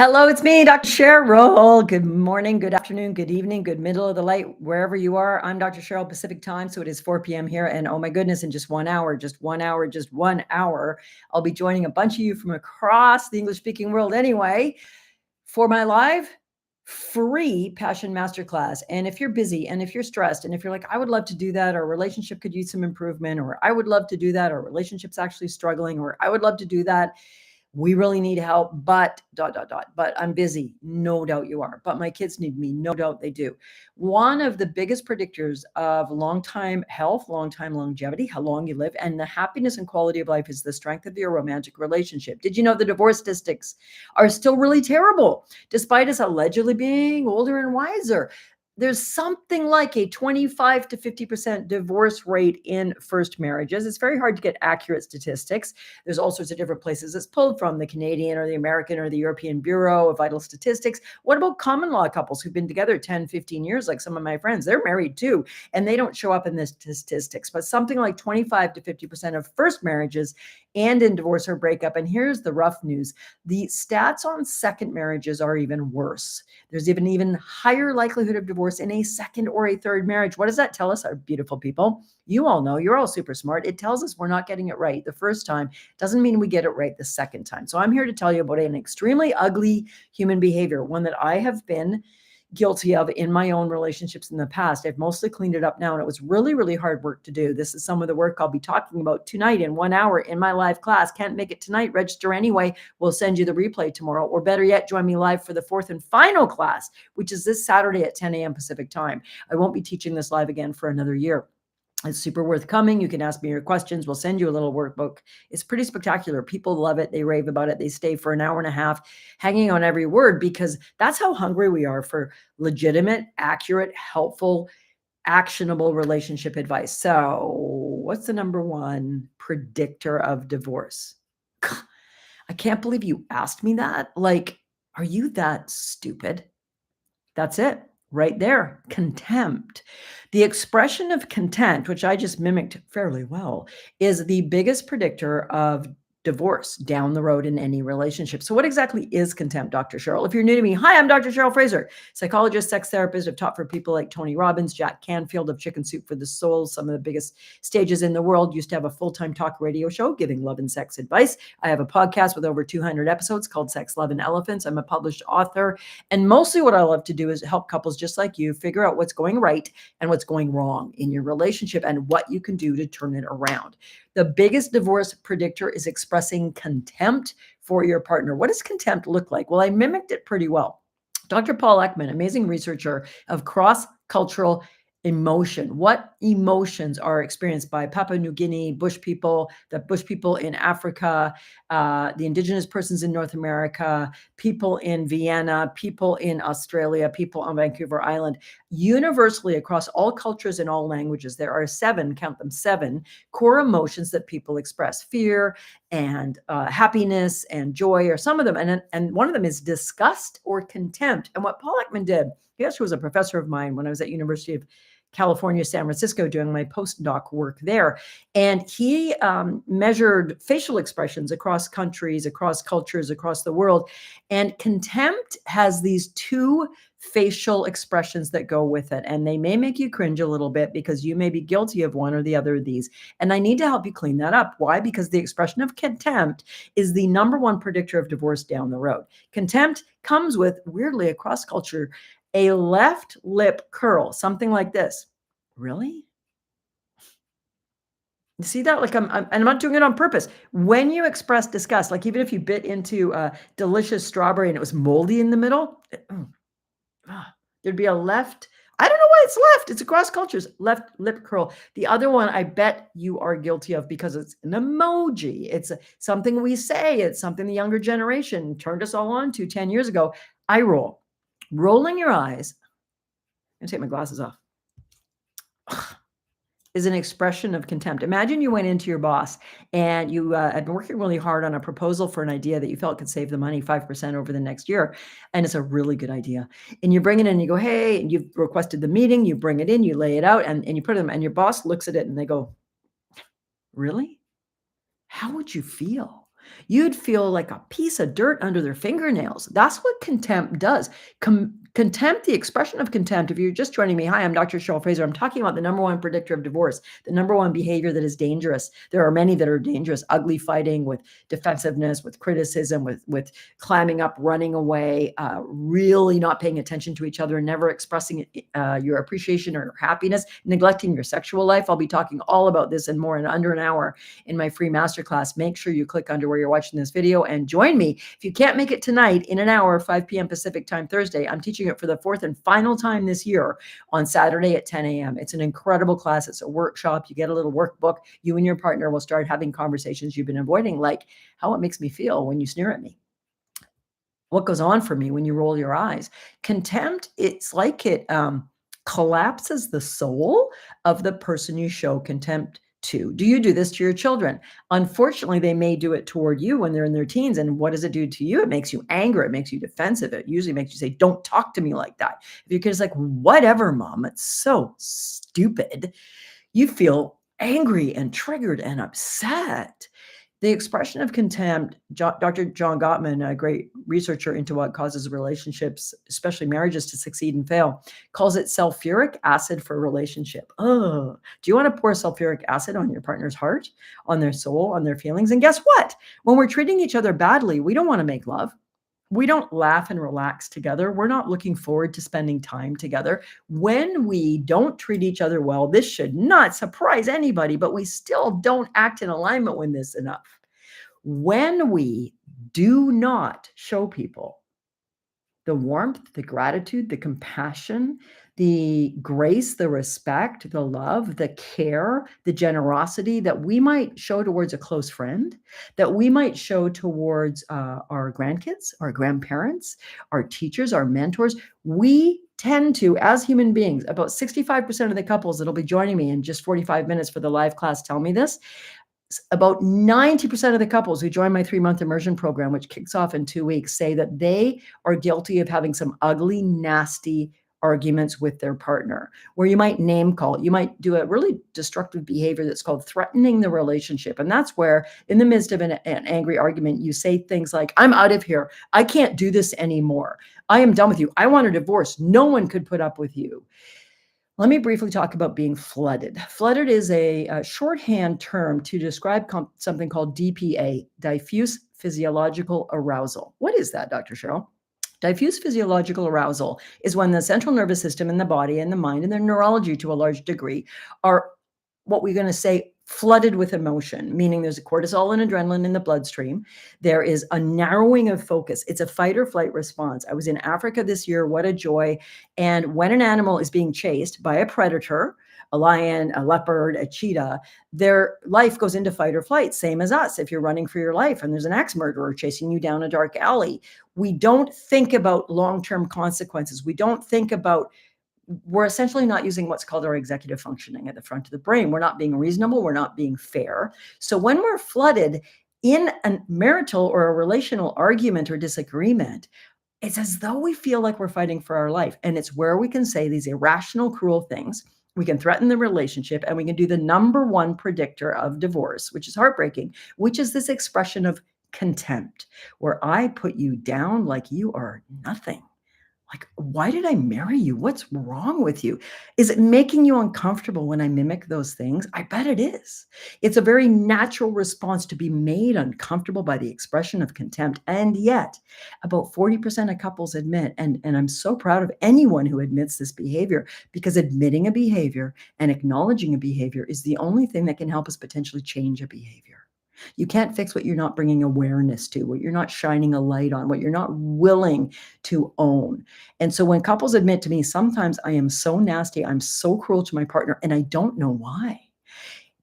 Hello, it's me, Dr. Cheryl. Good morning, good afternoon, good evening, good middle of the night, wherever you are. I'm Dr. Cheryl, Pacific time, so it is 4 p.m. here. And oh my goodness, in just 1 hour, I'll be joining a bunch of you from across the English-speaking world anyway for my live free passion masterclass. And if you're busy and if you're stressed and if you're like, I would love to do that, or relationship could use some improvement, or I would love to do that, or relationship's actually struggling, or I would love to do that, we really need help, but ... But I'm busy. No doubt you are. But my kids need me. No doubt they do. One of the biggest predictors of long-time health, long-time longevity, how long you live, and the happiness and quality of life is the strength of your romantic relationship. Did you know the divorce statistics are still really terrible, despite us allegedly being older and wiser? There's something like a 25 to 50% divorce rate in first marriages. It's very hard to get accurate statistics. There's all sorts of different places it's pulled from, the Canadian or the American or the European Bureau of Vital Statistics. What about common law couples who've been together 10, 15 years, like some of my friends? They're married too, and they don't show up in the statistics. But something like 25 to 50% of first marriages and in divorce or breakup. And here's the rough news. The stats on second marriages are even worse. There's even higher likelihood of divorce in a second or a third marriage. What does that tell us, our beautiful people? You all know, you're all super smart. It tells us we're not getting it right the first time. Doesn't mean we get it right the second time. So I'm here to tell you about an extremely ugly human behavior, one that I have been guilty of in my own relationships in the past. I've mostly cleaned it up now, and it was really, really hard work to do. This is some of the work I'll be talking about tonight in 1 hour in my live class. Can't make it tonight? Register anyway. We'll send you the replay tomorrow, or better yet, join me live for the fourth and final class, which is this Saturday at 10 a.m. Pacific time. I won't be teaching this live again for another year. It's super worth coming. You can ask me your questions. We'll send you a little workbook. It's pretty spectacular. People love it. They rave about it. They stay for an hour and a half hanging on every word, because that's how hungry we are for legitimate, accurate, helpful, actionable relationship advice. So what's the number one predictor of divorce? I can't believe you asked me that. Like, are you that stupid? That's it. Right there, contempt. The expression of contempt, which I just mimicked fairly well, is the biggest predictor of divorce down the road in any relationship. So what exactly is contempt, Dr. Cheryl? If you're new to me, hi, I'm Dr. Cheryl Fraser, psychologist, sex therapist. I've taught for people like Tony Robbins, Jack Canfield of Chicken Soup for the Soul, some of the biggest stages in the world. Used to have a full-time talk radio show giving love and sex advice. I have a podcast with over 200 episodes called Sex, Love, and Elephants. I'm a published author. And mostly what I love to do is help couples just like you figure out what's going right and what's going wrong in your relationship and what you can do to turn it around. The biggest divorce predictor is expressing contempt for your partner. What does contempt look like? Well, I mimicked it pretty well. Dr. Paul Ekman, amazing researcher of cross-cultural emotion. What emotions are experienced by Papua New Guinea, Bush people, the Bush people in Africa, the indigenous persons in North America, people in Vienna, people in Australia, people on Vancouver Island. Universally across all cultures and all languages, there are seven, count them, seven core emotions that people express: fear and happiness and joy, or some of them. And one of them is disgust or contempt. And what Paul Ekman did, he actually was a professor of mine when I was at University of California, San Francisco, doing my postdoc work there. And he measured facial expressions across countries, across cultures, across the world. And contempt has these two facial expressions that go with it. And they may make you cringe a little bit because you may be guilty of one or the other of these. And I need to help you clean that up. Why? Because the expression of contempt is the number one predictor of divorce down the road. Contempt comes with, weirdly, across culture, a left lip curl, something like this. Really? You see that? Like I'm not doing it on purpose. When you express disgust, like even if you bit into a delicious strawberry and it was moldy in the middle, there'd be a left. I don't know why it's left. It's across cultures. Left lip curl. The other one, I bet you are guilty of because it's an emoji. It's something we say. It's something the younger generation turned us all on to 10 years ago. Eye roll. Rolling your eyes. I'm gonna take my glasses off. Is an expression of contempt. Imagine you went into your boss and you had been working really hard on a proposal for an idea that you felt could save the money 5% over the next year. And it's a really good idea. And you bring it in and you go, hey, and you've requested the meeting, you bring it in, you lay it out, and you put them, and your boss looks at it and they go, really? How would you feel? You'd feel like a piece of dirt under their fingernails. That's what contempt does. Contempt, the expression of contempt, if you're just joining me, hi, I'm Dr. Cheryl Fraser. I'm talking about the number one predictor of divorce, the number one behavior that is dangerous. There are many that are dangerous: ugly fighting, with defensiveness, with criticism, with climbing up, running away, really not paying attention to each other, never expressing your appreciation or happiness, neglecting your sexual life. I'll be talking all about this and more in under an hour in my free masterclass. Make sure you click under where you're watching this video and join me. If you can't make it tonight, in an hour, 5 p.m. Pacific time Thursday, I'm teaching it for the fourth and final time this year on Saturday at 10 a.m. It's an incredible class. It's a workshop. You get a little workbook. You and your partner will start having conversations you've been avoiding, like how it makes me feel when you sneer at me, what goes on for me when you roll your eyes. Contempt, it's like it collapses the soul of the person you show contempt to. Do you do this to your children? Unfortunately, they may do it toward you when they're in their teens. And what does it do to you? It makes you angry. It makes you defensive. It usually makes you say, don't talk to me like that. If your kid's like, whatever, mom, it's so stupid, you feel angry and triggered and upset. The expression of contempt, Dr. John Gottman, a great researcher into what causes relationships, especially marriages, to succeed and fail, calls it sulfuric acid for a relationship. Oh, do you want to pour sulfuric acid on your partner's heart, on their soul, on their feelings? And guess what? When we're treating each other badly, we don't want to make love. We don't laugh and relax together. We're not looking forward to spending time together. When we don't treat each other well, this should not surprise anybody, but we still don't act in alignment with this enough. When we do not show people the warmth, the gratitude, the compassion, the grace, the respect, the love, the care, the generosity that we might show towards a close friend, that we might show towards our grandkids, our grandparents, our teachers, our mentors, we tend to, as human beings, about 65% of the couples that'll be joining me in just 45 minutes for the live class tell me this. About 90% of the couples who join my 3-month immersion program, which kicks off in 2 weeks, say that they are guilty of having some ugly, nasty arguments with their partner, where you might name call, you might do a really destructive behavior that's called threatening the relationship. And that's where, in the midst of an angry argument, you say things like, I'm out of here. I can't do this anymore. I am done with you. I want a divorce. No one could put up with you. Let me briefly talk about being flooded. Flooded is a shorthand term to describe something called DPA, diffuse physiological arousal. What is that, Dr. Cheryl? Diffuse physiological arousal is when the central nervous system in the body and the mind and the neurology, to a large degree, are what we're going to say flooded with emotion, meaning there's a cortisol and adrenaline in the bloodstream. There is a narrowing of focus. It's a fight or flight response. I was in Africa this year. What a joy. And when an animal is being chased by a predator, a lion, a leopard, a cheetah, their life goes into fight or flight, same as us. If you're running for your life and there's an axe murderer chasing you down a dark alley, we don't think about long-term consequences. We don't think about, we're essentially not using what's called our executive functioning at the front of the brain. We're not being reasonable. We're not being fair. So when we're flooded in a marital or a relational argument or disagreement, it's as though we feel like we're fighting for our life. And it's where we can say these irrational, cruel things. We can threaten the relationship, and we can do the number one predictor of divorce, which is heartbreaking, which is this expression of contempt, where I put you down like you are nothing. Like, why did I marry you? What's wrong with you? Is it making you uncomfortable when I mimic those things? I bet it is. It's a very natural response to be made uncomfortable by the expression of contempt. And yet, about 40% of couples admit, and I'm so proud of anyone who admits this behavior, because admitting a behavior and acknowledging a behavior is the only thing that can help us potentially change a behavior. You can't fix what you're not bringing awareness to, what you're not shining a light on, what you're not willing to own. And so when couples admit to me, sometimes I am so nasty, I'm so cruel to my partner, and I don't know why.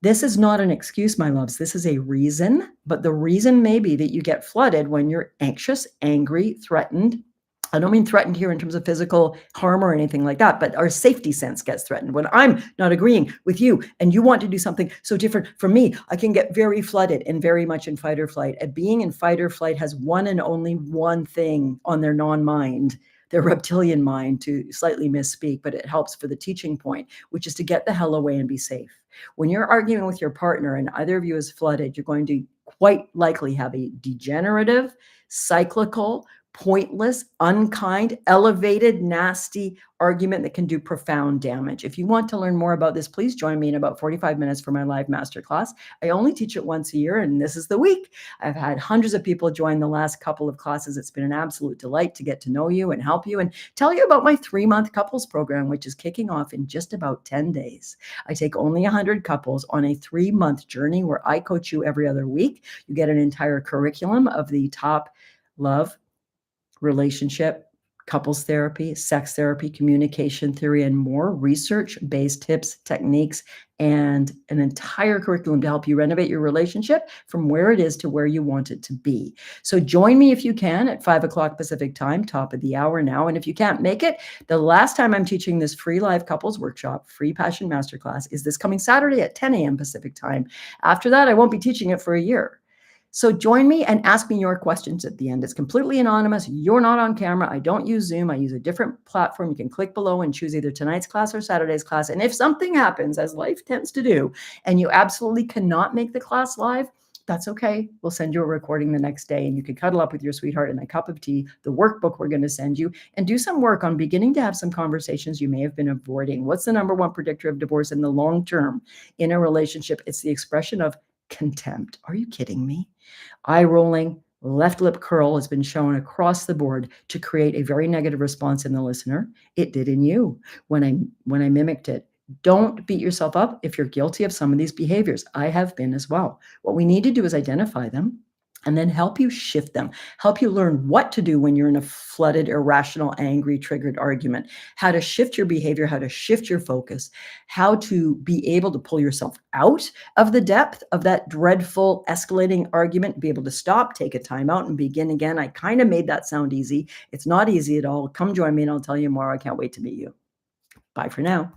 This is not an excuse, my loves. This is a reason, but the reason may be that you get flooded when you're anxious, angry, threatened. I don't mean threatened here in terms of physical harm or anything like that, but our safety sense gets threatened. When I'm not agreeing with you and you want to do something so different from me, I can get very flooded and very much in fight or flight. And being in fight or flight has one and only one thing on their non-mind, their reptilian mind, to slightly misspeak, but it helps for the teaching point, which is to get the hell away and be safe. When you're arguing with your partner and either of you is flooded, you're going to quite likely have a degenerative, cyclical, pointless, unkind, elevated, nasty argument that can do profound damage. If you want to learn more about this, please join me in about 45 minutes for my live masterclass. I only teach it once a year, and this is the week. I've had hundreds of people join the last couple of classes. It's been an absolute delight to get to know you and help you and tell you about my 3-month couples program, which is kicking off in just about 10 days. I take only 100 couples on a 3-month journey where I coach you every other week. You get an entire curriculum of the top love, relationship, couples therapy, sex therapy, communication theory, and more research-based tips, techniques, and an entire curriculum to help you renovate your relationship from where it is to where you want it to be. So join me if you can at 5 o'clock Pacific time, top of the hour now. And if you can't make it, the last time I'm teaching this free live couples workshop, free passion masterclass, is this coming Saturday at 10 a.m. Pacific time. After that, I won't be teaching it for a year. So join me and ask me your questions at the end. It's completely anonymous. You're not on camera. I don't use Zoom. I use a different platform. You can click below and choose either tonight's class or Saturday's class. And if something happens, as life tends to do, and you absolutely cannot make the class live, that's okay. We'll send you a recording the next day and you can cuddle up with your sweetheart and a cup of tea, the workbook we're going to send you, and do some work on beginning to have some conversations you may have been avoiding. What's the number one predictor of divorce in the long term in a relationship? It's the expression of contempt. Are you kidding me? Eye rolling, left lip curl has been shown across the board to create a very negative response in the listener. It did in you when I mimicked it. Don't beat yourself up if you're guilty of some of these behaviors. I have been as well. What we need to do is identify them and then help you shift them, help you learn what to do when you're in a flooded, irrational, angry, triggered argument, how to shift your behavior, how to shift your focus, how to be able to pull yourself out of the depth of that dreadful, escalating argument, be able to stop, take a time out, and begin again. I kind of made that sound easy. It's not easy at all. Come join me and I'll tell you more. I can't wait to meet you. Bye for now.